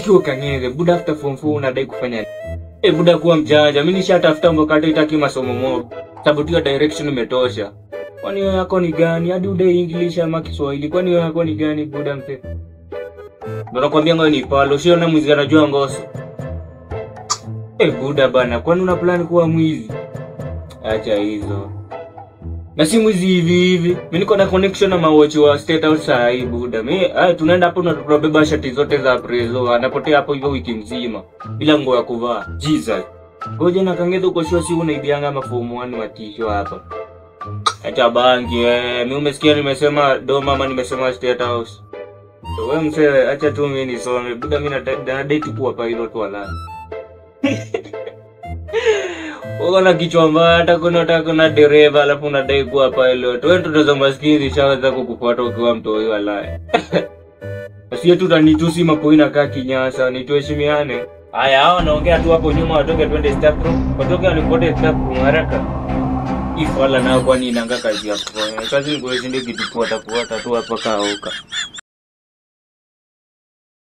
Kio kangenge, buda after form 4 unadai kufanya. Buda kuwa mjanja, mimi nishatafuta mbokati itaki masomo mob. Sababu hiyo direction imetosha. Kwani wewe yako ni gani? Hadi udai English ama Kiswahili. Kwani wewe yako ni gani buda mpe? Ndio nakwambia ngoja ni palo, usione mwizi anajua ngoso. Buda bana, kwani una plan kuwa mwizi? Acha hizo. Na si mwizi hivi. Mimi niko na connection na mawatch wa State House saa hii buda. Mimi tunaenda hapo na tunabeba shati zote za Prezo. Anapotea hapo hivyo wiki mzima bila nguo ya kuvaa. Jesus. Ngoja na kangezo uko sure si unaibianga mafomu 1 wa tisho hapa. Acha bangi mimi umesikia nimesema Doma ama nimesema State House. Wewe mzee acha tu mimi nisome. Buda mimi na date kuwa pilot wala. Unaona kichwa mbaya hata kuna dereva alafu unadai kuwa pilot. Wewe tunazo maskini shaanza kukufuata ukiwa mtoi wala. Basi yetu tanitusi mapoina kaa kinyasa, nituheshimiane. Haya hao naongea tu hapo nyuma watoke twende staff room. Watoke walipote staff room haraka. Ifala nao kwani inanga kazi ya kufanya. Kazi ni kuwezinde kitu kufuata tu hapa kaoka.